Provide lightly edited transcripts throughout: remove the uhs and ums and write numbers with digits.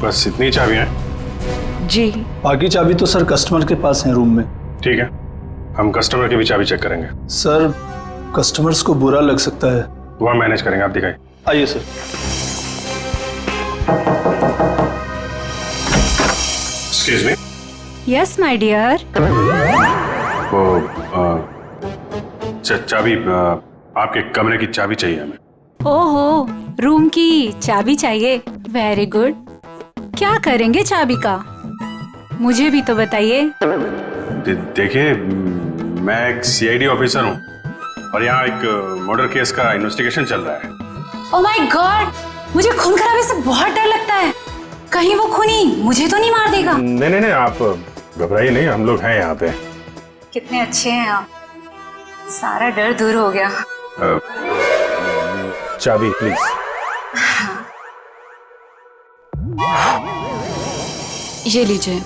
बस इतनी चाबियां हैं? जी। बाकी चाबी तो सर कस्टमर के पास है रूम में। ठीक है, हम कस्टमर की भी चाबी चेक करेंगे। सर कस्टमर्स को बुरा लग सकता है। वह मैनेज करेंगे, आप दिखाइए। आइए सर। Excuse me. Yes my dear. वो चाबी, आपके कमरे की चाबी चाहिए हमें। ओहो, रूम की चाबी चाहिए। Very good. क्या करेंगे चाबी का, मुझे भी तो बताइए। देखिए, मैं एक सीआईडी ऑफिसर हूँ और यहाँ एक मर्डर केस का इन्वेस्टिगेशन चल रहा है। ओह माय गॉड, मुझे खून खराबे से बहुत डर लगता है। कहीं वो खूनी मुझे तो नहीं मार देगा। नहीं नहीं नहीं, आप घबराइए नहीं, हम लोग हैं यहाँ पे। कितने अच्छे हैं आप, सारा डर दूर हो गया। चाबी प्लीज। ये लीजिए।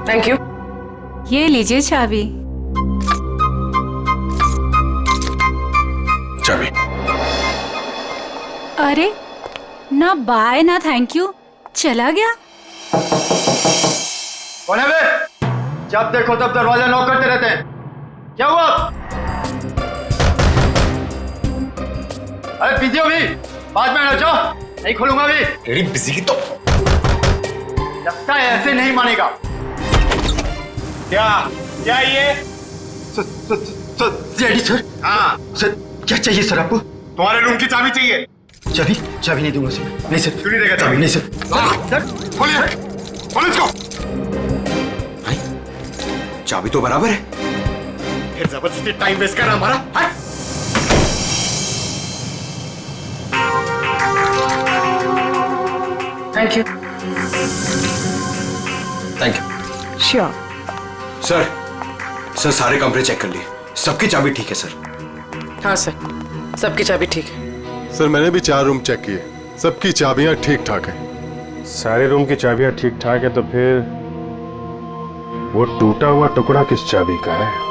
Thank you. ये लीजिए चाबी। चाबी। अरे ना बाय ना थैंक यू, चला गया। कौन है बे? जब देखो तब दरवाजा नॉक करते रहते हैं, क्या हुआ? अरे बिजी हो भी, बाद में आ जाओ, नहीं खोलूंगा भी। रेडी बिजी की तो लगता है ऐसे नहीं मानेगा। क्या क्या ये? CID sir. हाँ सर क्या चाहिए सर आपको? तुम्हारे रूम की चाबी चाहिए। चाबी? चाबी नहीं दूंगा सर। नहीं सर। क्यों नहीं देगा चाबी? नहीं सर। सर खोलिए, खोलिए इसको। चाबी तो बराबर है, फिर जबरदस्ती टाइम वेस्ट कर रहा हमारा। Thank you. Thank you. Sure. Sir सारे कमरे चेक कर लिए, सबकी चाबी ठीक है सर। हाँ सर, सबकी चाबी ठीक है। सर मैंने भी 4 रूम चेक किए, सबकी चाबियां ठीक ठाक हैं। सारे रूम की चाबियां ठीक ठाक है, तो फिर वो टूटा हुआ टुकड़ा किस चाबी का है?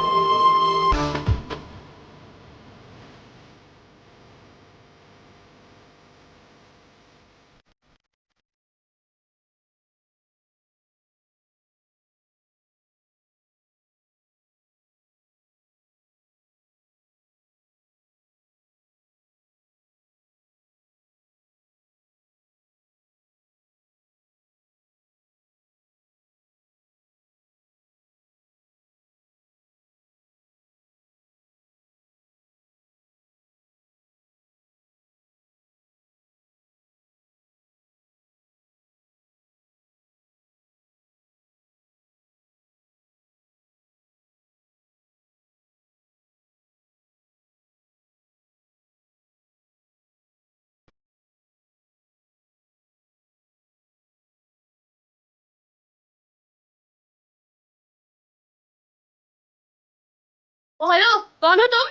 हेलो, कौन हो तुम?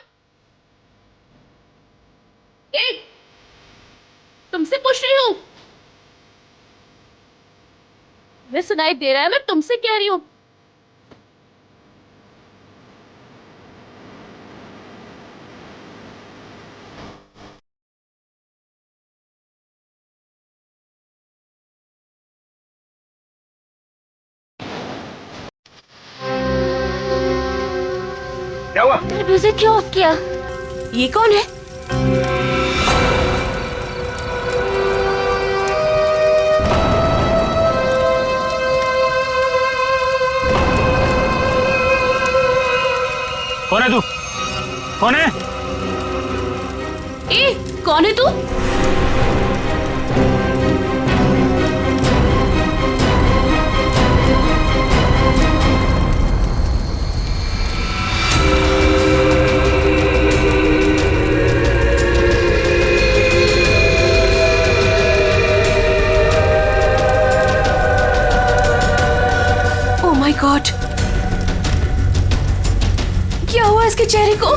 तुमसे पूछ रही हूँ। मैं सुनाई दे रहा है, मैं तुमसे कह रही हूँ। क्या हुआ? म्यूजिक क्यों ऑफ किया? ये कौन है? कौन है तू? कौन है? कौन है तू? ओह माय गॉड, क्या हुआ इसके चेहरे को?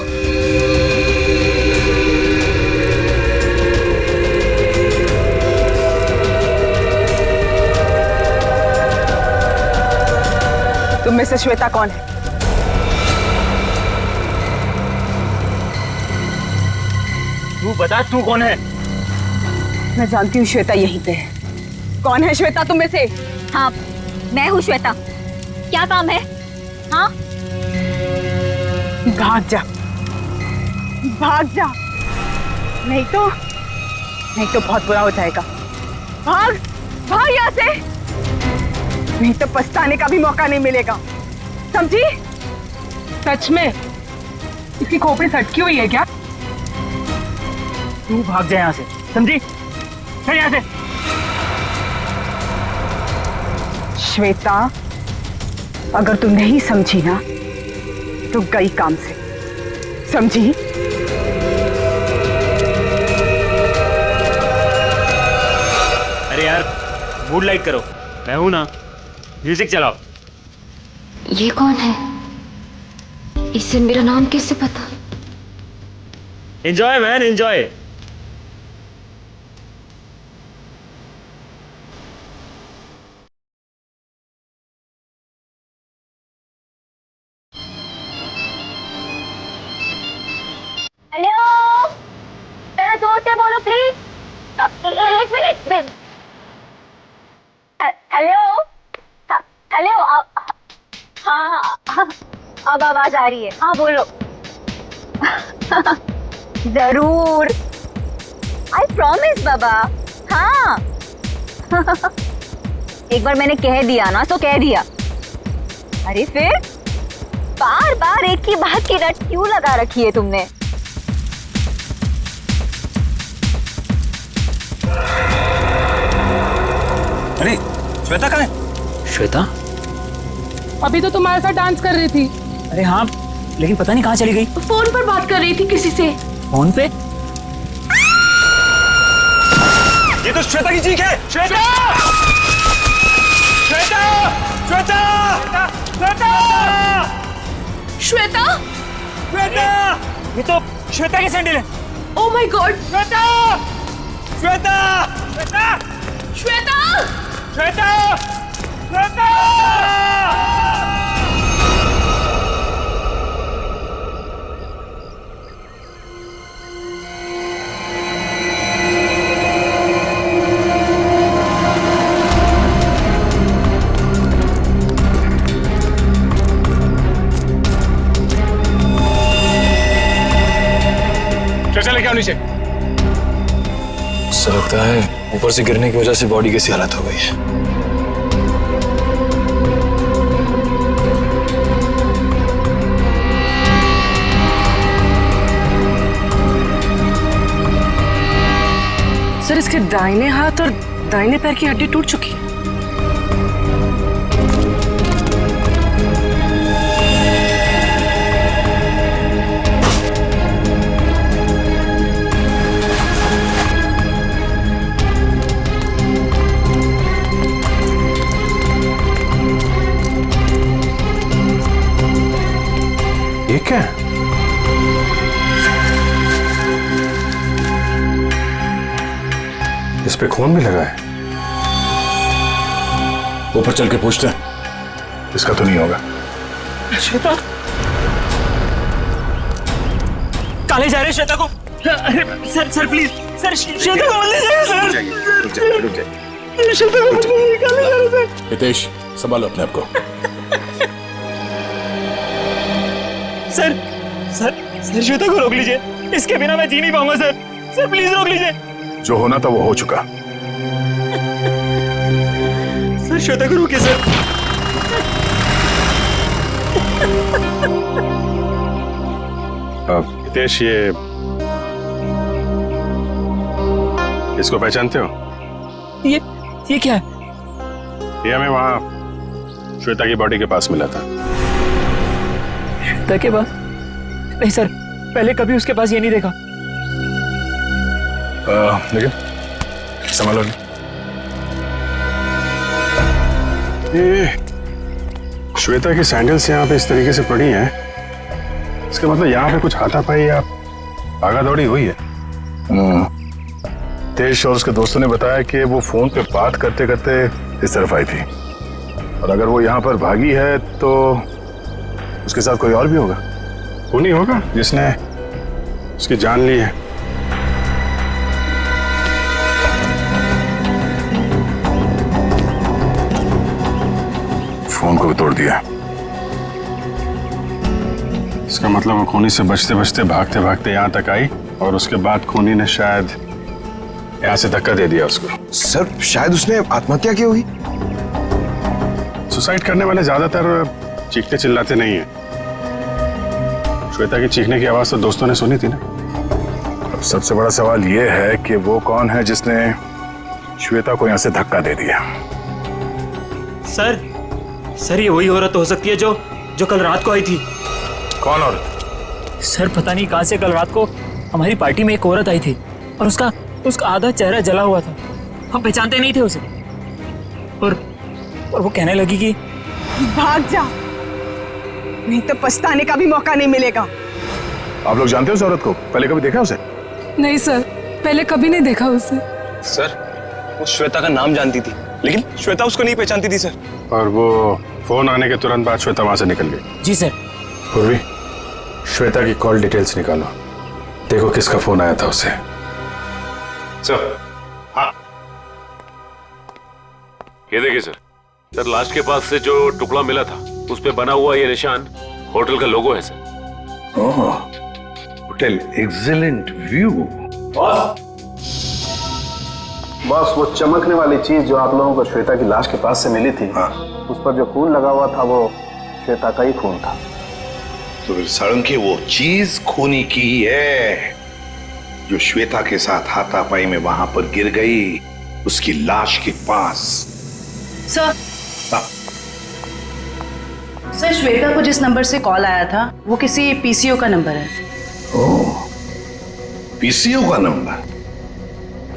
तुम में से श्वेता कौन है? तू बता, तू कौन है? मैं जानती हूँ श्वेता यहीं पे है। कौन है श्वेता तुम में से? हाँ, मैं हूँ श्वेता। क्या काम है? हाँ, भाग जा, भाग जा, नहीं तो बहुत बुरा हो जाएगा। भाग, भाग यहाँ से, नहीं तो पछताने का भी मौका नहीं मिलेगा, समझी? सच में इसकी खोपड़ी सटकी हुई है क्या? तू भाग जा यहाँ से, समझी? चल यहाँ से। श्वेता, अगर तू नहीं समझी ना तो गई काम से, समझी? अरे यार, मूड लाइट करो, मैं हूं ना। म्यूजिक चलाओ। ये कौन है? इसे मेरा नाम कैसे पता? Enjoy man, enjoy. हेलो, मेरा दोस्त है, बोलो प्लीज। एक मिनट। हेलो, हेलो, हाँ, अब आवाज आ रही है। हाँ बोलो। जरूर, आई प्रॉमिस बाबा। हाँ। एक बार मैंने कह दिया ना तो कह दिया। अरे फिर बार बार एक ही बात की रट क्यों लगा रखी है तुमने? अरे श्वेता कहाँ है? श्वेता? अभी तो तुम्हारे साथ डांस कर रही थी। अरे हाँ, लेकिन पता नहीं कहाँ चली गई। फोन पर बात कर रही थी किसी से। फोन पे? ये तो श्वेता की चीख है। श्वेता! श्वेता! श्वेता! श्वेता! श्वेता? श्वेता! ये तो श्वेता के सैंडल है। Oh my God. Shweta! Shweta! Shweta! Shweta! Shweta! Shweta! चले क्या नीचे? ऐसा लगता है ऊपर से गिरने की वजह से बॉडी कैसी हालत हो गई है। सर, इसके दाहिने हाथ और दाहिने पैर की हड्डी टूट चुकी है। ये क्या है? इस पे खून भी लगा है। ऊपर चल के पूछते हैं। इसका तो नहीं होगा। श्वेता? काले जा रहे श्वेता को। अरे सर प्लीज सर, श्वेता को मत ले जाइए सर। रुक जाइए। श्वेता को मत ले जाइए, काले जा रहे सर। हितेश, संभालो अपने आप को। सर श्वेता को रोक लीजिए, इसके बिना मैं जी नहीं पाऊंगा सर प्लीज रोक लीजिए। जो होना था वो हो चुका। सर श्वेता को रोकिए सर। हितेश, ये इसको पहचानते हो? ये क्या है? ये हमें वहां श्वेता की बॉडी के पास मिला था। श्वेता के पास? नहीं सर, पहले कभी उसके पास ये नहीं देखा। लेकिन संभालो। ये श्वेता की सैंडल्स यहाँ पे इस तरीके से पड़ी हैं, इसका मतलब यहाँ पे कुछ हाथापाई या भागा दौड़ी हुई है। तेज और उसके दोस्तों ने बताया कि वो फोन पे बात करते करते इस तरफ आई थी, और अगर वो यहाँ पर भागी है तो उसके साथ कोई और भी होगा। वो नहीं होगा जिसने उसकी जान ली है। फोन को भी तोड़ दिया। इसका मतलब वो खूनी से बचते बचते भागते भागते यहाँ तक आई और उसके बाद खूनी ने शायद यहाँ से धक्का दे दिया उसको। सर शायद उसने आत्महत्या की होगी। सुसाइड करने वाले ज्यादातर चीखते चिल्लाते नहीं है। श्वेता की चीखने की आवाज तो दोस्तों ने सुनी थी ना। अब सबसे बड़ा सवाल यह है कि वो कौन है जिसने श्वेता को यहाँ से धक्का दे दिया। सर ये वही औरत हो सकती है जो कल रात को आई थी। कौन औरत? सर पता नहीं कहां से कल रात को हमारी पार्टी में एक औरत आई थी और उसका आधा चेहरा जला हुआ था। हम पहचानते नहीं थे उसे और वो कहने लगी कि भाग जा, नहीं तो पछताने का भी मौका नहीं मिलेगा। आप लोग जानते हो उस औरत को? पहले कभी देखा उसे? नहीं सर, पहले कभी नहीं देखा उसे। सर वो श्वेता का नाम जानती थी लेकिन श्वेता उसको नहीं पहचानती थी सर। और वो फोन आने के तुरंत बाद श्वेता वहां से निकल गई। जी सर। पूर्वी, श्वेता की कॉल डिटेल्स निकालो, देखो किसका फोन आया था उसे। सर हाँ, ये देखिए सर लाश के पास से जो टुकड़ा मिला था उस पे बना हुआ ये निशान होटल का लोगो है sir. Hotel excellent view. Boss, वो चमकने वाली चीज जो आप लोगों को श्वेता की लाश के पास से मिली थी, उस पर जो खून लगा हुआ था वो श्वेता का ही खून था। तो फिर साळुंखे वो चीज खूनी की ही है जो श्वेता के साथ हाथापाई में वहां पर गिर गई उसकी लाश के पास। सर श्वेता को जिस नंबर से कॉल आया था वो किसी पीसीओ का नंबर है। ओह, पीसीओ का नंबर?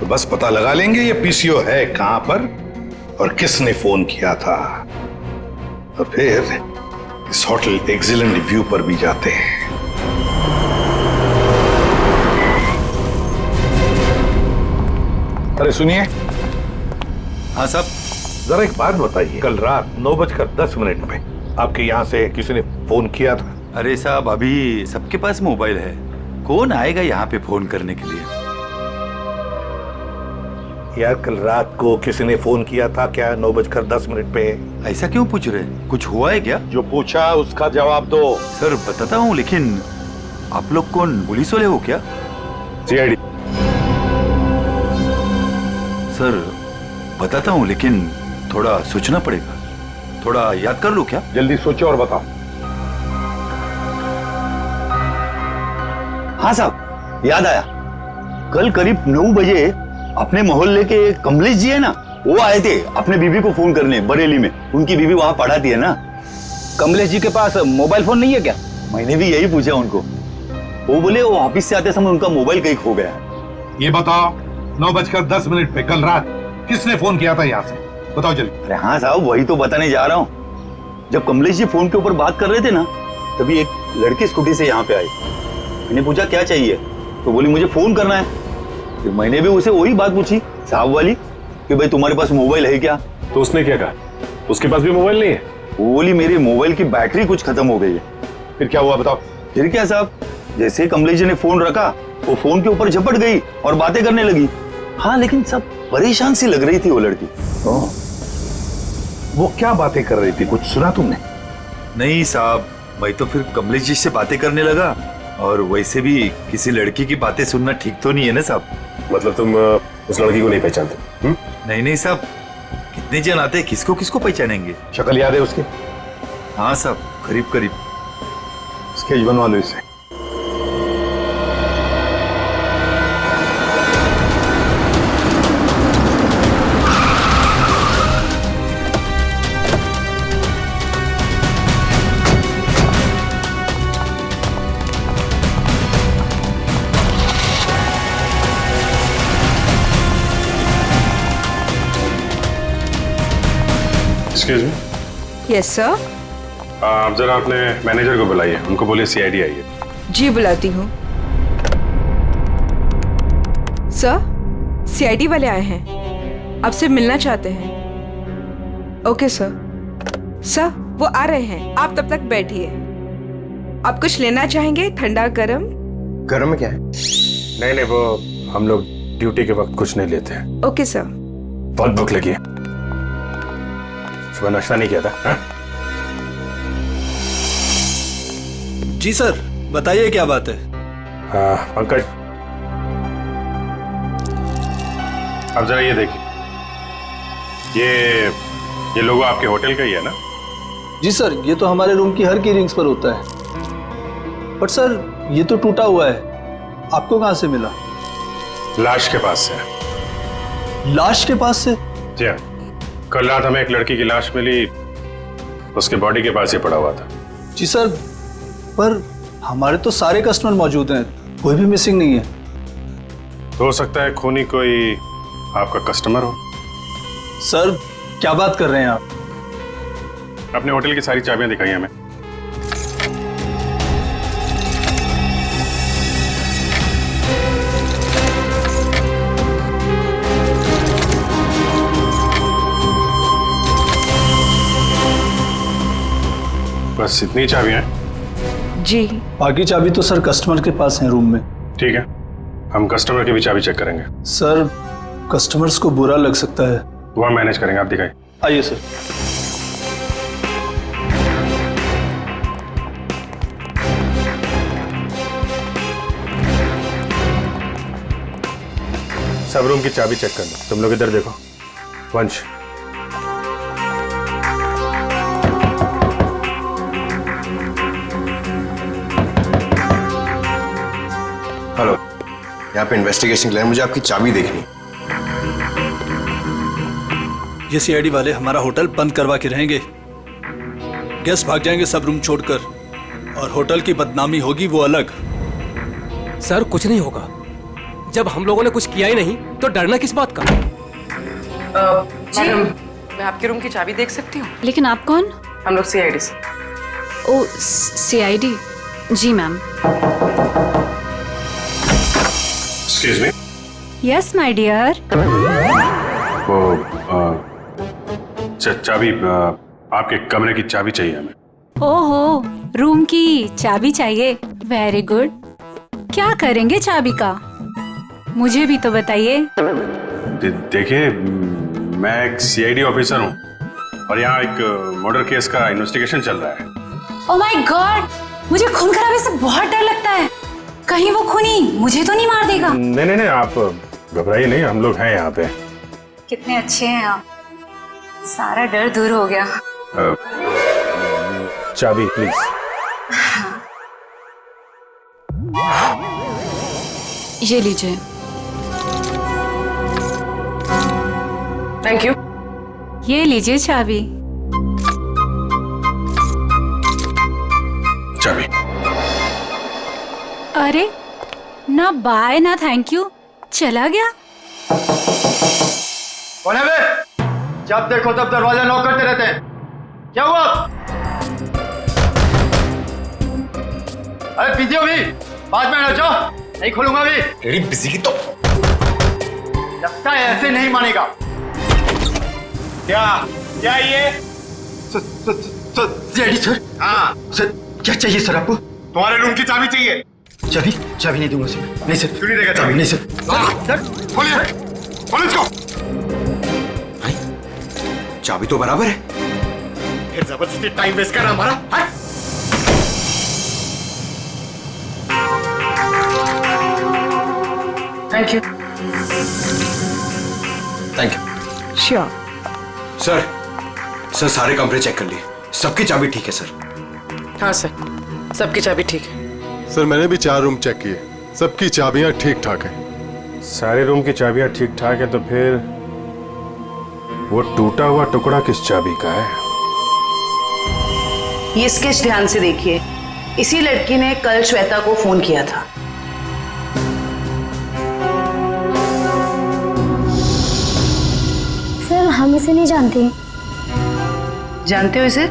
तो बस पता लगा लेंगे ये पीसीओ है कहां पर और किसने फोन किया था। तो फिर इस होटल एक्सीलेंट व्यू पर भी जाते हैं। अरे सुनिए। हाँ साहब, जरा एक बात बताइए, कल रात 9:10 पे आपके यहाँ से किसी ने फोन किया था? अरे साहब अभी सबके पास मोबाइल है, कौन आएगा यहाँ पे फोन करने के लिए। यार कल रात को किसी ने फोन किया था क्या 9:10 पे? ऐसा क्यों पूछ रहे, कुछ हुआ है क्या? जो पूछा उसका जवाब दो। सर बताता हूँ, लेकिन आप लोग कौन पुलिस वाले हो क्या? सीआईडी। सर बताता हूँ लेकिन थोड़ा सोचना पड़ेगा, थोड़ा याद कर लो क्या? जल्दी सोचो और बताओ। हाँ साहब याद आया, कल करीब 9 बजे अपने मोहल्ले के कमलेश जी है ना, वो आए थे अपने बीबी को फोन करने बरेली में। उनकी बीबी वहां पढ़ाती है ना। कमलेश जी के पास मोबाइल फोन नहीं है क्या? मैंने भी यही पूछा उनको, वो बोले वो ऑफिस से आते समय उनका मोबाइल कहीं खो गया। ये बताओ 9:10 पे कल रात किसने फोन किया था यहाँ से? बताओ जल्दी। अरे हाँ साहब वही तो बताने जा रहा हूँ। जब कमलेश जी फोन के ऊपर बात कर रहे थे ना, तभी एक लड़की स्कूटी से यहाँ पे आई। मैंने पूछा क्या चाहिए, तो बोली मुझे फोन करना है। फिर मैंने भी उसे वही बात पूछी साहब वाली कि भाई तुम्हारे पास मोबाइल है क्या? तो उसने क्या कहा? उसके पास भी मोबाइल नहीं है। वो बोली मेरे मोबाइल की बैटरी कुछ खत्म हो गई है। फिर क्या हुआ बताओ? फिर क्या साहब, जैसे ही कमलेश जी ने फोन रखा वो फोन के ऊपर झपट गई और बातें करने लगी। हाँ लेकिन सब परेशान सी लग रही थी वो लड़की। वो क्या बातें कर रही थी, कुछ सुना तुमने? नहीं साहब, मैं तो फिर कमलेश जी से बातें करने लगा, और वैसे भी किसी लड़की की बातें सुनना ठीक तो नहीं है ना साहब। मतलब तुम उस लड़की को नहीं पहचानते? नहीं साहब, कितने जन आते हैं, किसको किसको पहचानेंगे? शक्ल याद है उसकी? हाँ साहब करीब करीब। स्केच बनवा लो इसे। Excuse me. Yes sir. आप जरा अपने मैनेजर को बुलाइए, उनको बोलिए सीआईडी आई है। जी बुलाती हूँ। सर सीआईडी वाले आए हैं, आपसे मिलना चाहते हैं। Okay sir. सर वो आ रहे हैं, आप तब तक बैठिए। आप कुछ लेना चाहेंगे, ठंडा गरम? गरम में क्या है? नहीं वो हम लोग ड्यूटी के वक्त कुछ नहीं लेते हैं। Okay sir. बहुत भूख लगी है, सुबह नाश्ता नहीं किया था। जी सर, बताइए क्या बात है। पंकज, अब जरा ये देखिए, ये लोगो आपके होटल का ही है ना? जी सर, ये तो हमारे रूम की हर की रिंग्स पर होता है। बट सर, ये तो टूटा हुआ है, आपको कहां से मिला? लाश के पास से। लाश के पास से? जी हाँ, कल रात हमें एक लड़की की लाश मिली, उसके बॉडी के पास ही पड़ा हुआ था। जी सर, पर हमारे तो सारे कस्टमर मौजूद हैं, कोई भी मिसिंग नहीं है। हो सकता है खूनी कोई आपका कस्टमर हो। सर, क्या बात कर रहे हैं आप? अपने होटल की सारी चाबियां दिखाई हमें। बस इतनी चाबियां हैं? जी। बाकी चाबी तो सर कस्टमर के पास है रूम में। ठीक है, हम कस्टमर की भी चाबी चेक करेंगे। सर, कस्टमर्स को बुरा लग सकता है। वो हम मैनेज करेंगे, आप दिखाइए। आइए सर। सब रूम की चाबी चेक कर लो। तुम लोग इधर देखो। वंश, हेलो, यहाँ पे इन्वेस्टिगेशन के लिए मुझे आपकी चाबी देखनी। ये सीआईडी वाले हमारा होटल बंद करवा के रहेंगे। गेस्ट भाग जाएंगे सब रूम छोड़कर, और होटल की बदनामी होगी वो अलग। सर, कुछ नहीं होगा। जब हम लोगों ने कुछ किया ही नहीं तो डरना किस बात का? मैडम, मैं आपके रूम की चाबी देख सकती हूँ? लेकिन आप कौन? हम लोग सीआईडी से। ओ, सीआईडी? जी ma'am. Excuse me. Yes my dear. वो चाबी, आपके कमरे की चाबी चाहिए हमें। ओहो, रूम की चाबी चाहिए? Very good. क्या करेंगे चाबी का? मुझे भी तो बताइए। देखिए, मैं एक सीआईडी ऑफिसर हूँ और यहाँ एक मर्डर केस का इन्वेस्टिगेशन चल रहा है। ओह माय गॉड, मुझे खून खराबे से बहुत डर लगता है। कहीं वो खूनी मुझे तो नहीं मार देगा? नहीं, आप घबराइए नहीं, हम लोग हैं यहाँ पे। कितने अच्छे हैं आप, सारा डर दूर हो गया। चाबी प्लीज। ये लीजिए। Thank you. ये लीजिए चाबी। चाबी। अरे, ना बाय ना थैंक यू, चला गया। कौन है बे? जब देखो तब दरवाजा नॉक करते रहते हैं, क्या हुआ? अरे बिजी हो भी, बाद में नचो, नहीं खोलूंगा भी। तेरी बिजी की तो लगता है ऐसे नहीं मानेगा। क्या ये? CID sir. हाँ सर, क्या चाहिए सर आपको? तुम्हारे रूम की चाबी चाहिए। चाबी नहीं दूंगा सर। नहीं सर, क्यों नहीं देगा चाबी? नहीं सर। सर खोलिए, खोलो इसको। चाबी तो बराबर है, फिर जबरदस्ती टाइम वेस्ट कर रहा हमारा। Thank you. Thank you. Sure. Sir, सारे कमरे चेक कर लिए, सबकी चाबी ठीक है सर। हाँ सर, सबकी चाबी ठीक है। सर, मैंने भी 4 रूम चेक किए, सबकी चाबियां ठीक ठाक हैं। सारे रूम की चाबियां ठीक ठाक है, तो फिर वो टूटा हुआ टुकड़ा किस चाबी का है? ये स्केच ध्यान से देखिए। इसी लड़की ने कल श्वेता को फोन किया था। सर, हम इसे नहीं जानते। जानते हो इसे?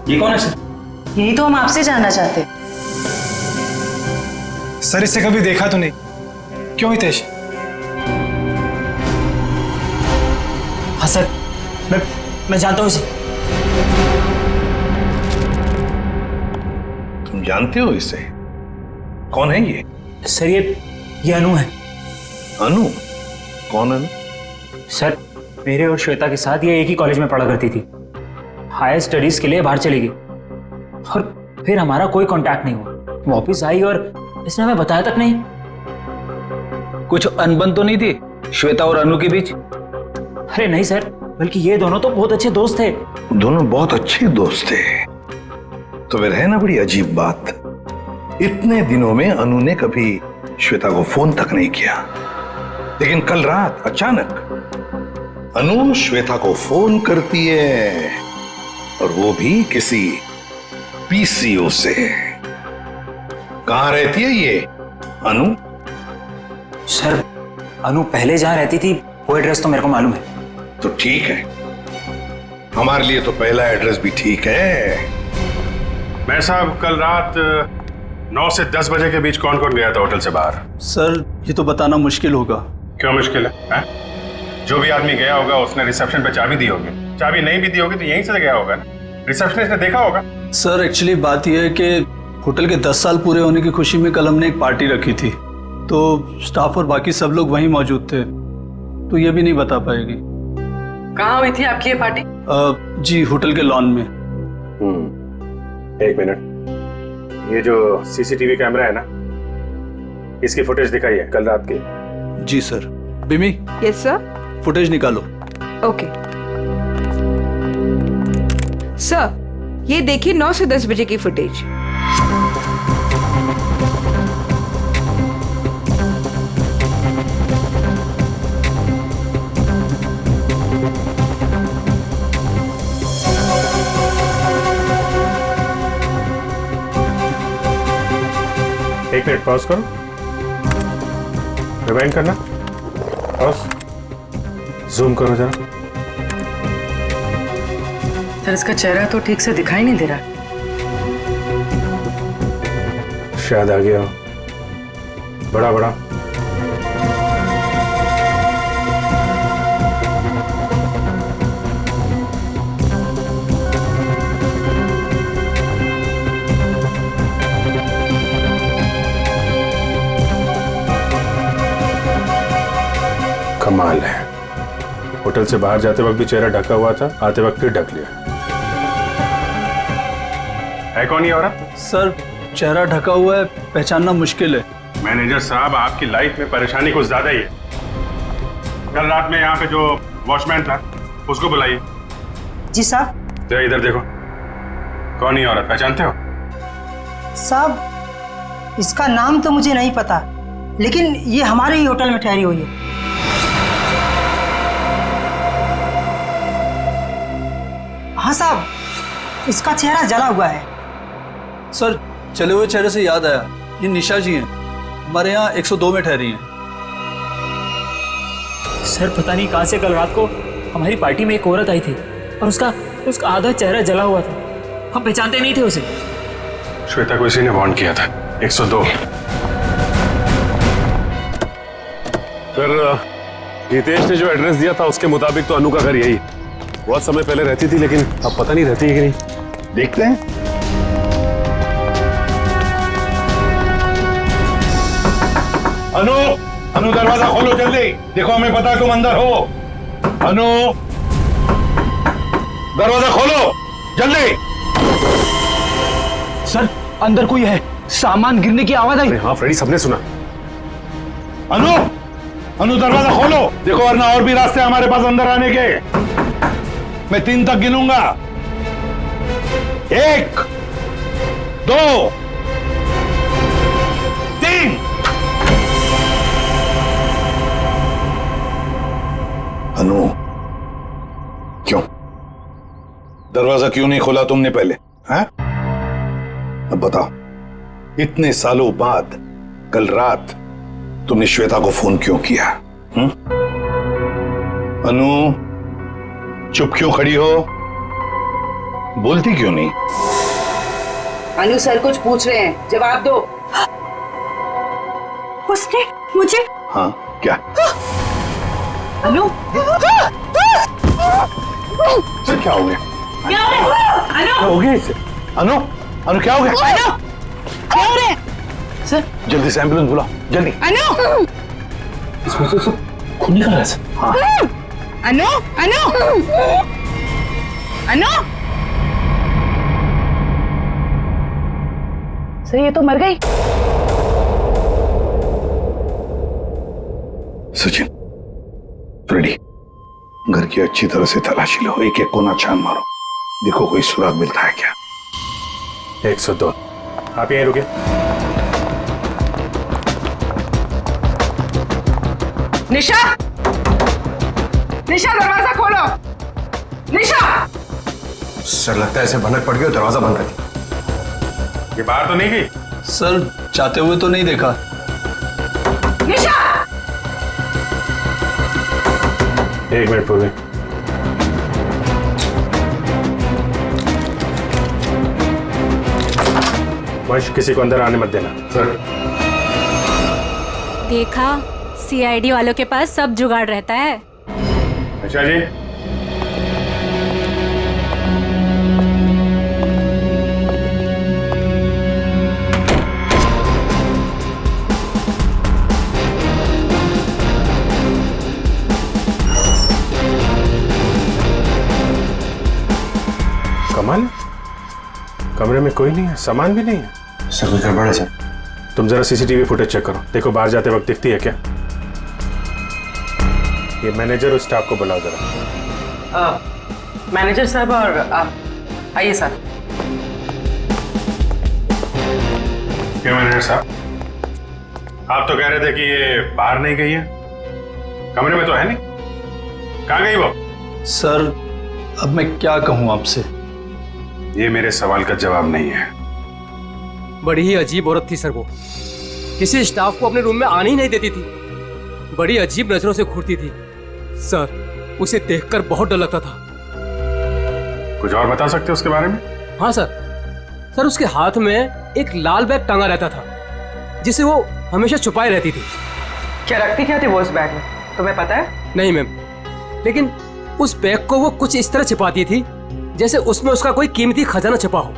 ये कौन है सर? यही तो हम आपसे जानना चाहते। सर, इसे कभी देखा तो नहीं। क्यों हितेश? हाँ सर, मैं जानता हूँ इसे। तुम जानते हो इसे? कौन है ये? सर, ये अनु है। अनु? कौन अनु? सर, मेरे और श्वेता के साथ ये एक ही कॉलेज में पढ़ा करती थी। हायर स्टडीज के लिए बाहर चली गई। और फिर हमारा कोई कांटेक्ट नहीं हुआ। वो ऑफिस आई और इसने हमें बताया तक नहीं। कुछ अनबन तो नहीं थी श्वेता और अनु के बीच? अरे नहीं सर, बल्कि ये दोनों तो बहुत अच्छे दोस्त थे। दोनों बहुत अच्छे दोस्त थे। तो फिर है ना बड़ी अजीब बात, इतने दिनों में अनु ने कभी श्वेता को फोन तक नहीं किया, लेकिन कल रात अचानक अनु श्वेता को फोन करती है, और वो भी किसी पीसीओ से। कहां रहती है ये अनु? सर अनु पहले जहां रहती थी वो एड्रेस तो मेरे को मालूम है। तो ठीक है, हमारे लिए तो पहला एड्रेस भी ठीक है। मैं साहब कल रात 9 से 10 बजे के बीच कौन कौन गया था होटल से बाहर? सर ये तो बताना मुश्किल होगा। क्यों मुश्किल है? जो भी आदमी गया होगा उसने रिसेप्शन पे चाबी दी होगी, चाबी नहीं भी दी होगी तो यहीं से गया होगा ना, रिसेप्शनिस्ट ने देखा होगा। सर एक्चुअली बात यह है कि होटल के 10 साल पूरे होने की खुशी में कल हमने एक पार्टी रखी थी, तो स्टाफ और बाकी सब लोग वहीं मौजूद थे, तो ये भी नहीं बता पाएगी। कहाँ हुई थी आपकी ये पार्टी? जी होटल के लॉन में। एक मिनट, ये जो सीसीटीवी कैमरा है ना, इसकी फुटेज दिखाइए कल रात की। जी सर। बिमी? Yes sir. फुटेज निकालो। ओके सर, ये देखिए 9 से 10 बजे की फुटेज। एक मिनट पॉज करो, रिवाइंड करना, पॉज, जूम करो जरा। सर इसका चेहरा तो ठीक से दिखाई नहीं दे रहा। शायद आ गया हो, बड़ा बड़ा। कमाल है, होटल से बाहर जाते वक्त भी चेहरा ढका हुआ था, आते वक्त फिर ढक लिया। है कौन ये औरत? सर चेहरा ढका हुआ है, पहचानना मुश्किल है। मैनेजर साहब, आपकी लाइफ में परेशानी कुछ ज्यादा ही है। कल रात में यहाँ पे जो वॉचमैन था उसको बुलाइए। जी साहब। तो इधर देखो, कौन ये औरत, पहचानते हो? साहब इसका नाम तो मुझे नहीं पता, लेकिन ये हमारे ही होटल में ठहरी हुई है। हाँ साहब, इसका चेहरा जला हुआ है। सर चले हुए चेहरे से याद आया, ये निशा जी हैं, हमारे यहाँ 102 में ठहरी हैं। सर पता नहीं कहां से कल रात को हमारी पार्टी में एक औरत आई थी और उसका आधा चेहरा जला हुआ था। हम पहचानते नहीं थे उसे। श्वेता को इसी ने वार्न किया था। 102। फिर हितेश ने जो एड्रेस दिया था उसके मुताबिक तो अनु का घर यही बहुत समय पहले रहती थी, लेकिन अब पता नहीं रहती है कि नहीं। देखते हैं। अनु दरवाजा खोलो जल्दी, देखो हमें पता है तुम अंदर हो। अनु दरवाजा खोलो जल्दी। सर अंदर कोई है, सामान गिरने की आवाज आई। हाँ फ्रेडी, सबने सुना। अनु दरवाजा खोलो, देखो वरना और भी रास्ते हमारे पास अंदर आने के। मैं 3 तक गिनूंगा। 1 2 3। अनु क्यों दरवाजा क्यों नहीं खोला तुमने पहले? हैं? अब बताओ, इतने सालों बाद कल रात तुमने श्वेता को फोन क्यों किया? अनु चुप क्यों खड़ी हो, बोलती क्यों नहीं? अनु सर कुछ पूछ रहे हैं, जवाब दो। उसने मुझे। हाँ क्या? अनु सर क्या हो गया? क्या हो रहा है? क्या हो गया इसे? अनु क्या हो गया? क्या हो रहा है? सर जल्दी से एम्बुलेंस बुलाओ जल्दी। अनु इसमें से खून निकल रहा है। हाँ अनु अनु अनु सर ये तो मर गई। सचिन, फ्रेडी, घर की अच्छी तरह से तलाशी लो, एक एक कोना छान मारो, देखो कोई सुराग मिलता है क्या। 102। आप यहीं रुके। निशा, निशा दरवाजा खोलो। निशा! सर लगता है ऐसे भनक पड़ गई और दरवाजा बंद कर दिया। ये बाहर तो नहीं गई? सर चाहते हुए तो नहीं देखा। निशा! 1 मिनट पूर्वी। वंश, किसी को अंदर आने मत देना। सर। देखा, सीआईडी वालों के पास सब जुगाड़ रहता है। अच्छा जी। कमाल, कमरे में कोई नहीं है, सामान भी नहीं है। सर कोई गड़बड़ है सर। तुम जरा सीसीटीवी फुटेज चेक करो, देखो बाहर जाते वक्त दिखती है क्या। ये मैनेजर और स्टाफ को बुलाओ जरा। मैनेजर साहब और आप आइए सर। क्या मैनेजर साहब, आप तो कह रहे थे कि ये बाहर नहीं गई है, कमरे में तो है नहीं, कहाँ गई वो? सर अब मैं क्या कहूँ आपसे? ये मेरे सवाल का जवाब नहीं है। बड़ी ही अजीब औरत थी सर वो, किसी स्टाफ को अपने रूम में आने ही नहीं देती थी, बड़ी अजीब नजरों से घूरती थी सर, उसे देखकर बहुत डर लगता था। कुछ और बता सकते हो उसके बारे में? हाँ सर उसके हाथ में एक लाल बैग टांगा रहता था जिसे वो हमेशा छुपाए रहती थी। क्या रखती क्या थी वो उस बैग में, तुम्हें पता है? नहीं मैम, लेकिन उस बैग को वो कुछ इस तरह छिपाती थी जैसे उसमें उसका कोई कीमती खजाना छिपा हो।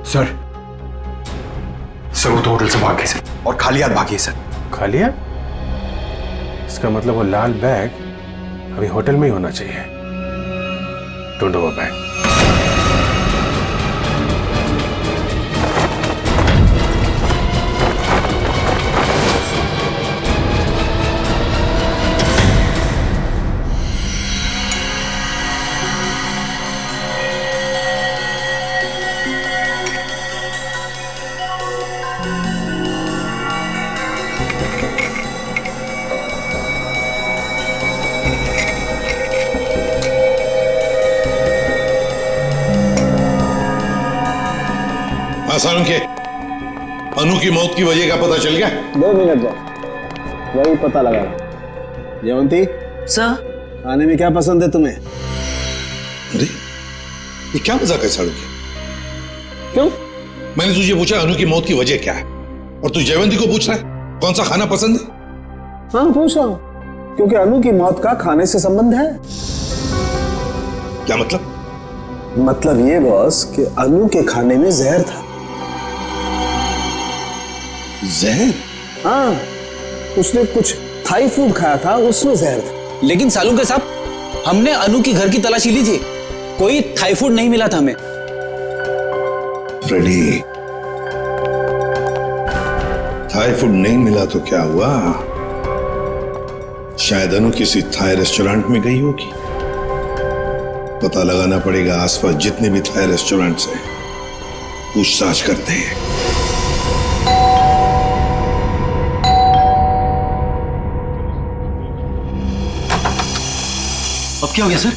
सर वो तो होटल से भाग गई सर, और खाली हाथ भागी है सर। खाली हाथ? इसका मतलब वो लाल बैग अभी होटल में ही होना चाहिए। ढूंढो वो बैग। आसान के अनु की मौत की वजह का पता चल गया? 2 मिनट बस, वही पता लगा। जयवंती सर, खाने में क्या पसंद है तुम्हें? अरे ये क्या मजाक है साड़ू के? क्यों? मैंने तुझे पूछा अनु की मौत की वजह क्या है, और तू जयवंती को पूछ रहा है कौन सा खाना पसंद है? हाँ पूछ रहा हूं, क्योंकि अनु की मौत का खाने से संबंध है। क्या मतलब? मतलब ये बॉस कि अनु के खाने में जहर था। जहर? हाँ, उसने कुछ थाई फूड खाया था, उसमें जहर था। लेकिन सालू के साहब, हमने अनु की घर की तलाशी ली थी, कोई थाई फूड नहीं मिला था हमें। फ्रेडी, थाई फूड नहीं मिला तो क्या हुआ? शायद अनु किसी थाई रेस्टोरेंट में गई होगी। पता लगाना पड़ेगा आसपास जितने भी थाई रेस्टोरेंट्स हैं, पूछताछ करते हैं। अब क्या हो गया सर?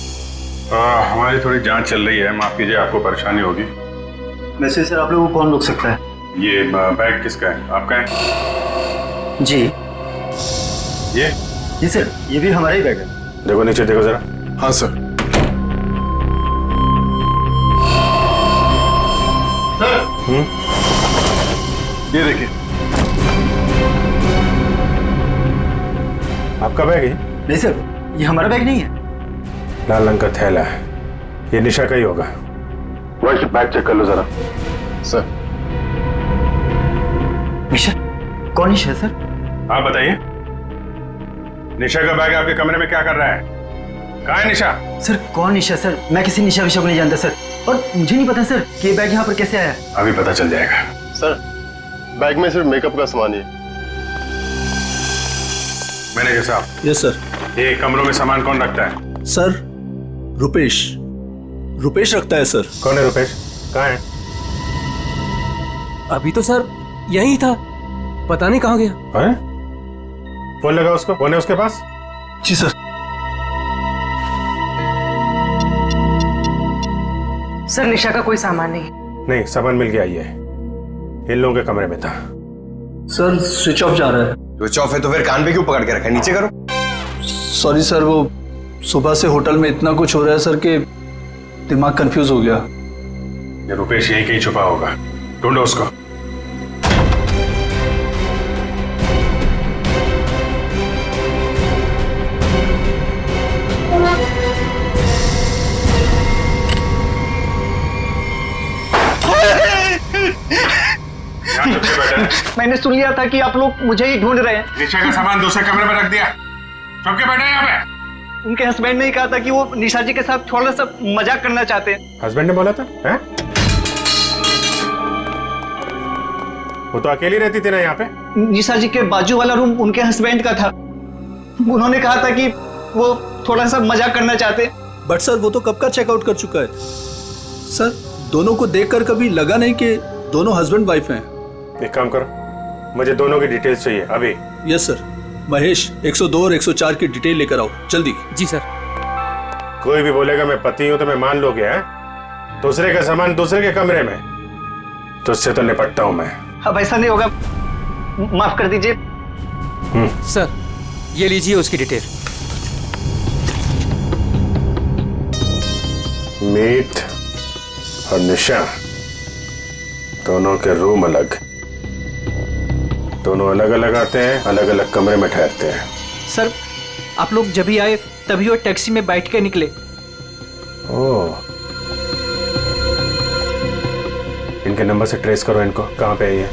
हमारी थोड़ी जांच चल रही है, माफ कीजिए आपको परेशानी होगी। वैसे सर आप लोगों को कौन रोक सकता है? ये बैग किसका है? आपका है? जी। ये? जी सर, ये भी हमारा ही बैग है। देखो नीचे देखो जरा। हाँ सर। ये देखिए, आपका बैग है? नहीं सर, ये हमारा बैग नहीं है। लाल रंग का थैला है, ये निशा का ही होगा। वंश, बैग चेक कर लो जरा। सर। निशा? कौन निशा सर? आप बताइए, निशा का बैग आपके कमरे में क्या कर रहा है? कहाँ है निशा? सर कौन निशा सर? मैं किसी निशा विशा को नहीं जानता सर, और मुझे नहीं पता सर कि ये बैग यहाँ पर कैसे आया। अभी पता चल जाएगा। सर बैग में सिर्फ मेकअप का सामान ही है। मैनेजर साहब। Yes sir. ये कमरों में सामान कौन रखता है? सर रुपेश रखता है सर। कौन है रुपेश? कहाँ है? अभी तो सर यही था, पता नहीं कहाँ गया। हैं? फोन लगा उसको, फोन है उसके पास? जी सर। सर निशा का कोई सामान नहीं। नहीं, सामान मिल गया। ये इन लोगों के कमरे में था। सर स्विच ऑफ जा रहा है। स्विच ऑफ है तो फिर कान पे क्यों पकड़ के रखा है? नीचे करो। सॉरी सर, वो सुबह से होटल में इतना कुछ हो रहा है सर कि दिमाग कंफ्यूज हो गया। ये रुपेश यहीं कहीं छुपा होगा, ढूंढो उसको। मैंने सुन लिया था कि आप लोग मुझे ही ढूंढ रहे हैं। निशा का सामान दूसरे कमरे में रख दिया। चुप के बैठे यहाँ पे। उनके हस्बैंड ने ही कहा था कि वो निशा जी के साथ थोड़ा सा मजाक करना चाहते हैं। हस्बैंड ने बोला था? हैं? वो तो अकेली रहती थी ना यहाँ पे। निशा जी के बाजू वाला रूम उनके हस्बैंड का था। उन्होंने कहा था कि वो थोड़ा सा मजाक करना चाहते। बट सर वो तो कब का चेकआउट कर चुका है। सर दोनों को देखकर कभी लगा नहीं कि दोनों हस्बैंड वाइफ हैं। एक काम करो, मुझे दोनों की डिटेल्स चाहिए अभी। Yes sir. महेश 102 और 104 की डिटेल लेकर आओ जल्दी। जी सर। कोई भी बोलेगा मैं पति हूं तो मैं मान लोगे? हैं? दूसरे का सामान दूसरे के कमरे में, तो उससे तो निपटता हूं मैं। अब ऐसा नहीं होगा, माफ कर दीजिए। सर ये लीजिए उसकी डिटेल। मीत और निशा दोनों के रूम अलग, दोनों अलग अलग आते हैं, अलग अलग कमरे में ठहरते हैं। सर आप लोग जब भी आए तभी वो टैक्सी में बैठ के निकले। ओह, इनके नंबर से ट्रेस करो इनको, कहाँ पे है ये?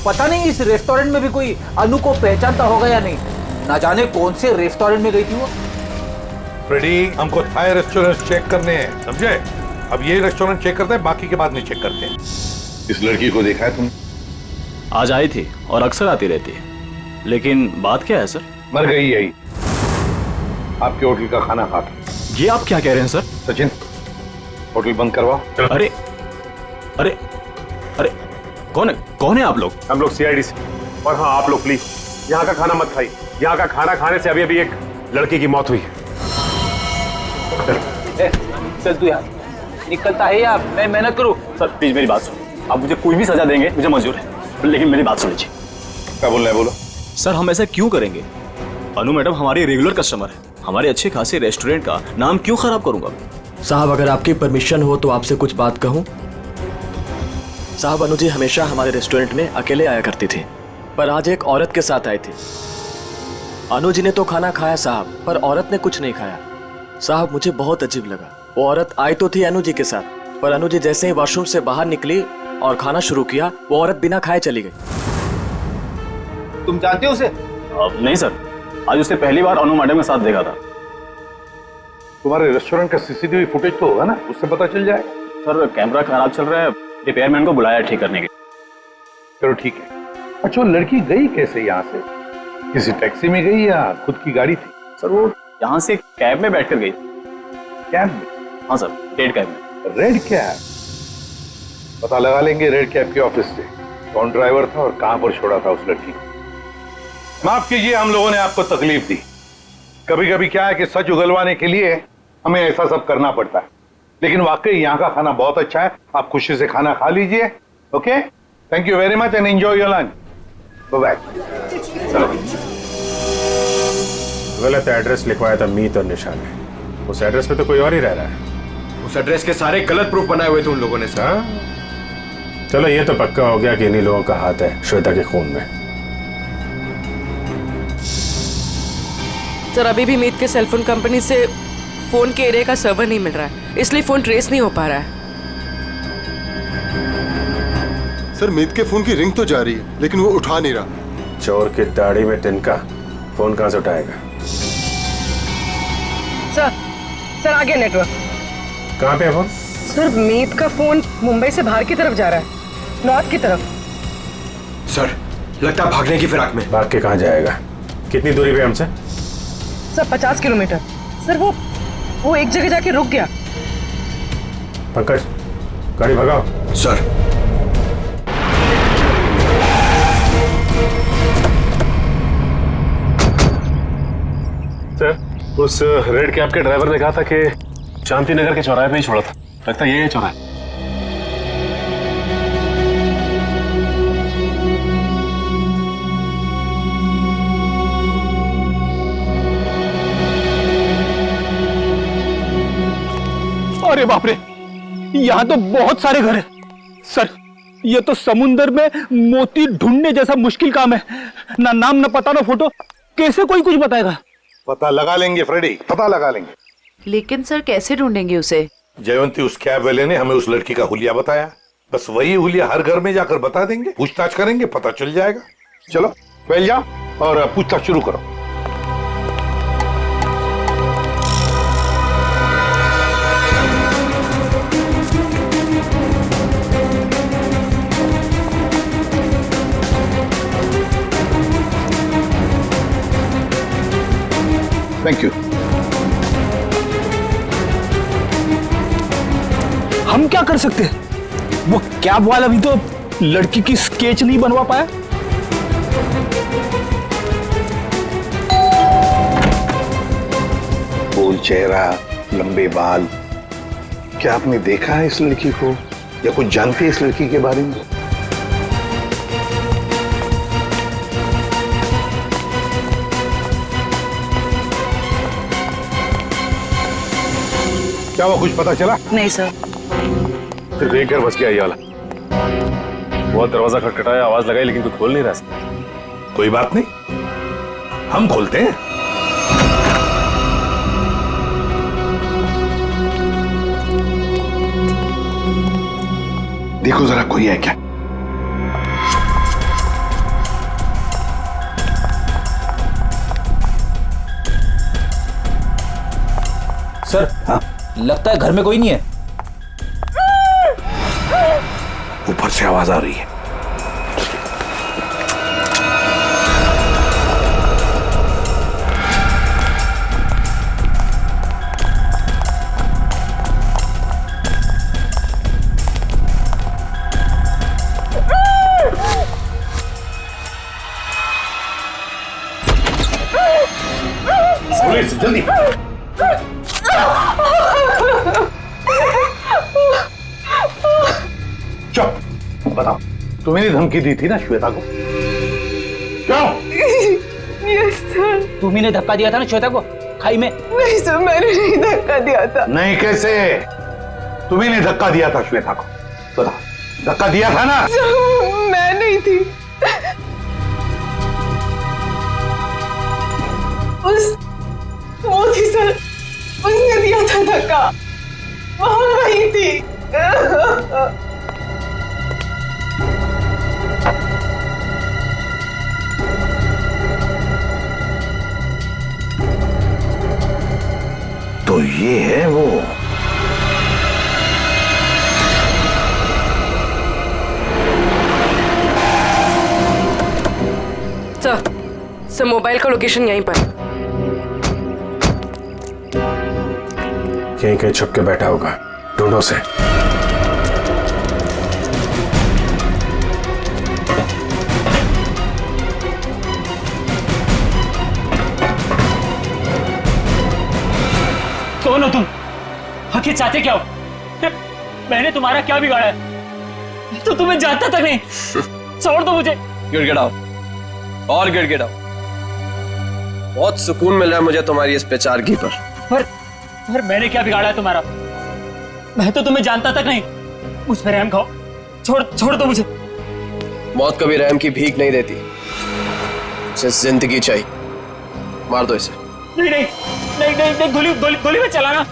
पता नहीं इस रेस्टोरेंट में भी कोई अनु को पहचानता होगा या नहीं। ना जाने कौन से रेस्टोरेंट में गई थी वो। फ्रेडी, हमको थाई रेस्टोरेंट चेक करने हैं, समझे? अब ये रेस्टोरेंट चेक करते हैं, बाकी के बाद नहीं चेक करते हैं। इस लड़की को देखा है तुमने? आज आई थी और अक्सर आती रहती है, लेकिन बात क्या है सर? मर गई यही, आपके होटल का खाना खाता। ये आप क्या कह रहे हैं सर? सचिन, होटल बंद करवा। अरे अरे अरे कौन है आप लोग? हम लोग सीआईडी से। और हाँ, आप लोग प्लीज यहाँ का खाना मत खाइए। यहाँ का खाना खाने से अभी अभी एक लड़की की मौत हुई है। चल तू यार, निकलता है या मैं मेहनत करूं? सर प्लीज मेरी बात सुनो। आप मुझे कोई भी सजा देंगे, मुझे मंजूर है, लेकिन मेरी बात सुन लीजिए। क्या बोल रहे हैं? बोलो। सर हम ऐसा क्यों करेंगे? अनु मैडम हमारी रेगुलर कस्टमर है, हमारे अच्छे खासे रेस्टोरेंट का नाम क्यों खराब करूंगा? साहब अगर आपकी परमिशन हो तो आपसे कुछ बात कहूं। साहब अनु जी हमेशा हमारे रेस्टोरेंट में अकेले आया करती थी, पर आज एक औरत के साथ आई थी। अनु जी ने तो खाना खाया साहब, पर औरत ने कुछ नहीं खाया। साहब मुझे बहुत अजीब लगा। वो औरत आई तो थी अनु जी के साथ, पर अनु जी जैसे ही वॉशरूम से बाहर निकली और खाना शुरू किया, वो औरत बिना खाए चली गई। तुम जानते हो उसे? नहीं सर, आज उसने पहली बार अनु मैडम के साथ देखा था। तुम्हारे रेस्टोरेंट का सीसीटीवी फुटेज तो होगा ना, उससे पता चल जाएगा। सर कैमरा खराब चल रहा है, रिपेयरमैन को बुलाया ठीक करने के लिए। चलो ठीक है। अच्छा, वो लड़की गई कैसे यहाँ से? किसी टैक्सी में गई या खुद की गाड़ी थी? सर वो यहाँ से कैब में बैठकर गई। कैब में? हाँ सर, रेड कैब में। Red cab? पता लगा लेंगे रेड कैब के ऑफिस से कौन ड्राइवर था और कहां पर छोड़ा था उस लड़की को। माफ कीजिए, हम लोगों ने आपको तकलीफ दी। कभी कभी क्या है कि सच उगलवाने के लिए हमें ऐसा सब करना पड़ता है, लेकिन वाकई यहाँ का खाना बहुत अच्छा है। आप खुशी से खाना खा लीजिए। Okay, thank you very much and enjoy your lunch. Bye bye. गलत एड्रेस लिखवाया था मीत और निशा ने। उस एड्रेस पे तो कोई और ही रह रहा है। उस एड्रेस के सारे गलत प्रूफ बनाए हुए थे उन लोगों ने सर। चलो ये तो पक्का हो गया कि इन्हीं लोगों का हाथ है श्वेता के खून में। सर अभी भी मीत के सेलफोन कंपनी से फोन के एरिया का सर्वर नहीं मिल रहा है, इसलिए फोन ट्रेस नहीं हो पा रहा है। सर मीत के फोन की रिंग तो जा रही है, लेकिन वो उठा नहीं रहा। चोर की दाढ़ी में तिनका, फोन कहां से उठाएगा? सर आ गया नेटवर्क। कहां पे है फोन? सर मीत का फोन मुंबई से बाहर की तरफ जा रहा है, नॉर्थ की तरफ। सर लगता है भागने की फिराक में। भाग के कहाँ जाएगा? कितनी दूरी पे हमसे? Sir 50 kilometre. सर वो एक जगह जाके रुक गया। पंकज गाड़ी भगाओ। सर सर उस रेड कैब के ड्राइवर ने कहा था कि शांति नगर के चौराहे पे ही छोड़ा था। लगता है ये चौराहा। अरे बाप रे, यहाँ तो बहुत सारे घर हैं। सर ये तो समुंदर में मोती ढूंढने जैसा मुश्किल काम है। ना नाम ना पता ना फोटो, कैसे कोई कुछ बताएगा? पता लगा लेंगे फ्रेडी, पता लगा लेंगे। लेकिन सर कैसे ढूंढेंगे उसे? जयवंती उस कैब वाले ने हमें उस लड़की का हुलिया बताया। बस वही हुलिया हर घर में जाकर बता देंगे, पूछताछ करेंगे, पता चल जाएगा। चलो पहले जाओ और पूछताछ शुरू करो। Thank you. हम क्या कर सकते हैं? वो कैब वाला भी तो लड़की की स्केच नहीं बनवा पाया। गोल चेहरा, लंबे बाल। क्या आपने देखा है इस लड़की को या कुछ जानते हैं इस लड़की के बारे में? क्या वो कुछ पता चला? नहीं सर। फिर देख कर बच गया ये वाला। बहुत दरवाजा खटखटाया, आवाज लगाई, लेकिन कोई खोल नहीं रहा। कोई बात नहीं, हम खोलते हैं। देखो जरा कोई है क्या? सर हाँ? लगता है घर में कोई नहीं है। ऊपर से आवाज आ रही है। पुलिस जल्दी। चुप, बताओ तुम्हें धमकी दी थी ना श्वेता को? क्यों? Yes sir. तुम्ही ने धक्का दिया था ना श्वेता को खाई में? नहीं सर, मैंने नहीं धक्का दिया था। नहीं कैसे? तुम्ही ने धक्का दिया था श्वेता को, बताओ। धक्का दिया था ना? मैं नहीं थी। वो थी सर, उसने दिया था धक्का। वहां वही थी। तो ये है वो। सर मोबाइल का लोकेशन यहीं पर। यहीं कहीं छुप के बैठा होगा, ढूंढो से। कौन हो तुम? आखिर चाहते क्या हो? मैंने तुम्हारा क्या बिगाड़ा है? तो तुम्हें जानता तक नहीं। छोड़ दो मुझे। गिड़गिड़ाओ और गिड़गिड़ाओ। बहुत सुकून मिल रहा है मुझे तुम्हारी इस बेचारगी पर। पर मैंने क्या बिगाड़ा है तुम्हारा? मैं तो तुम्हें जानता तक नहीं। मुझ पर रहम खाओ। छोड़ दो मुझे। मौत कभी रहम की भीख नहीं देती, उसे जिंदगी चाहिए। मार दो इसे। नहीं, गोली में चलाना।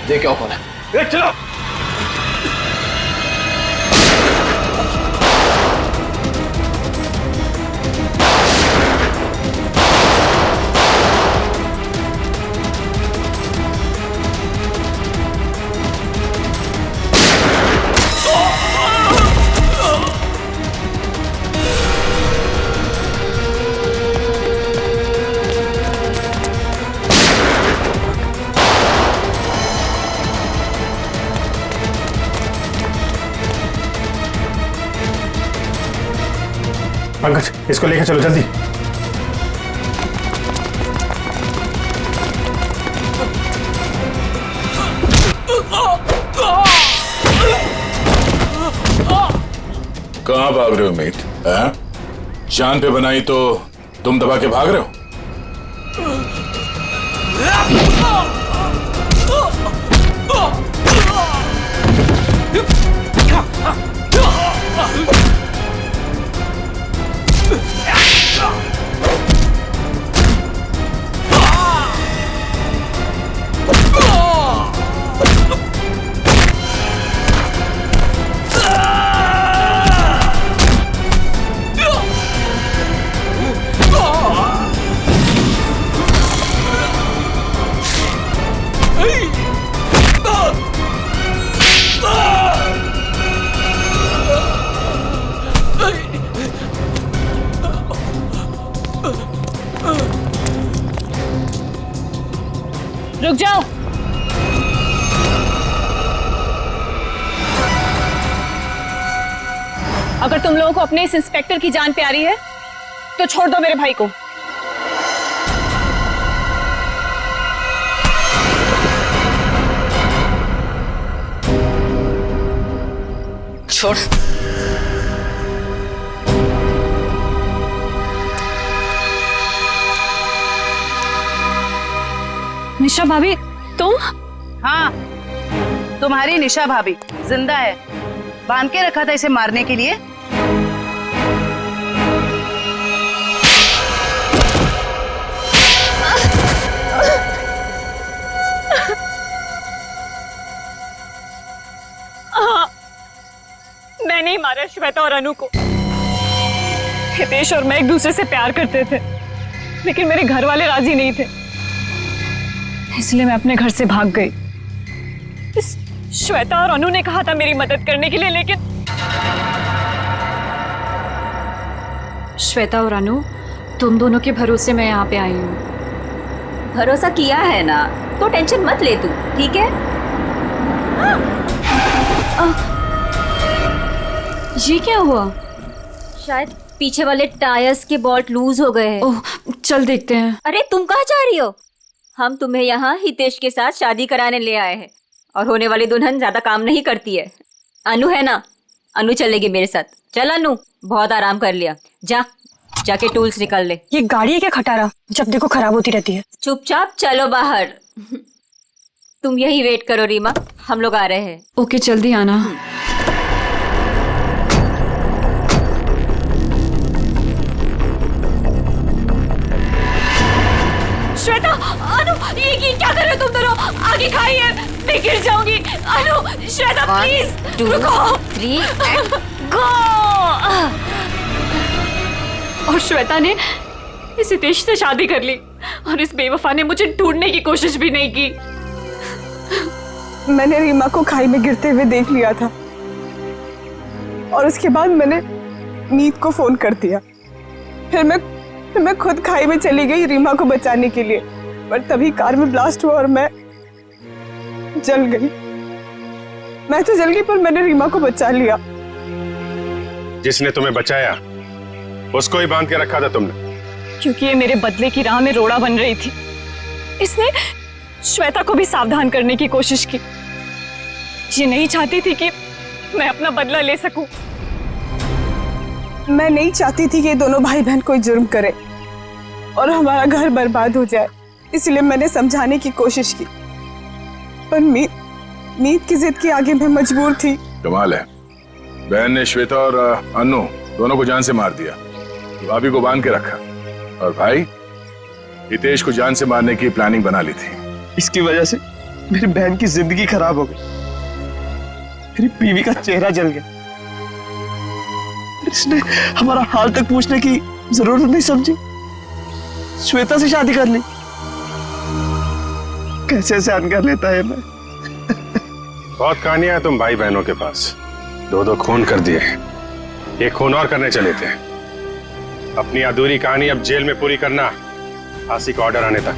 देख क्या कौन है। चलो। पंकज, इसको लेकर चलो जल्दी। कहाँ भाग रहे हो मीत? जान पे बनाई तो तुम दबा के भाग रहे हो? रुक जाओ। अगर तुम लोगों को अपने इस इंस्पेक्टर की जान प्यारी है तो छोड़ दो मेरे भाई को। छोड़। निशा भाभी, तुम? हाँ, तुम्हारी निशा भाभी जिंदा है। बांध के रखा था इसे मारने के लिए। हाँ, मैंने ही मारा श्वेता और अनु को। हितेश और मैं एक दूसरे से प्यार करते थे, लेकिन मेरे घर वाले राजी नहीं थे, इसलिए मैं अपने घर से भाग गई। इस श्वेता और अनु ने कहा था मेरी मदद करने के लिए, लेकिन श्वेता और अनु, तुम दोनों के भरोसे मैं यहाँ पे आई हूँ। भरोसा किया है ना, तो टेंशन मत ले तू, ठीक है? ये क्या हुआ? शायद पीछे वाले टायर्स के बोल्ट लूज हो गए हैं। ओह, चल देखते हैं। अरे तुम कहाँ जा रही हो? हम तुम्हें यहाँ हितेश के साथ शादी कराने ले आए हैं, और होने वाली दुल्हन ज्यादा काम नहीं करती है। अनु है ना, अनु चलेगी मेरे साथ। चल अनु, बहुत आराम कर लिया, जाके टूल्स निकाल ले। ये गाड़ी है क्या खटारा, जब देखो खराब होती रहती है। चुपचाप चलो बाहर। तुम यही वेट करो रीमा, हम लोग आ रहे हैं। ओके, जल्दी आना। श्वेता, अनु, ये क्या कर रहे हो तुम दोनों? आगे खाइए, मैं गिर जाऊंगी। अनु, श्वेता प्लीज रुको। 3 and गो। और श्वेता ने इस हितेश से शादी कर ली, और इस बेवफा ने मुझे ढूंढने की कोशिश भी नहीं की। मैंने रीमा को खाई में गिरते हुए देख लिया था, और उसके बाद मैंने मीत को फोन कर दिया। फिर मैं खुद खाई में चली गई रीमा को बचाने के लिए, पर तभी कार में ब्लास्ट हुआ और मैं जल गई। मैं तो जल गई, पर मैंने रीमा को बचा लिया। जिसने तुम्हें बचाया उसको ही बांध के रखा था तुमने, क्योंकि ये मेरे बदले की राह में रोड़ा बन रही थी। इसने श्वेता को भी सावधान करने की कोशिश की। ये नहीं चाहती थी कि मैं अपना बदला ले सकूं। मैं नहीं चाहती थी कि ये दोनों भाई बहन कोई जुर्म करे और हमारा घर बर्बाद हो जाए, इसलिए मैंने समझाने की कोशिश की, पर मीत की जिद के आगे मैं मजबूर थी। कमाल है, बहन ने श्वेता और अनु दोनों को जान से मार दिया, भाभी को बांध के रखा, और भाई हितेश को जान से मारने की प्लानिंग बना ली थी। इसकी वजह से मेरी बहन की जिंदगी खराब हो गई, मेरी बीवी का चेहरा जल गया। इसने हमारा हाल तक पूछने की जरूरत नहीं समझी, श्वेता से शादी कर ली। कैसे सहन कर लेता है मैं। बहुत कहानियां हैं तुम भाई बहनों के पास, 2-2 खून कर दिए, एक खून और करने चले थे। अपनी अधूरी कहानी अब जेल में पूरी करना, फांसी का ऑर्डर आने तक।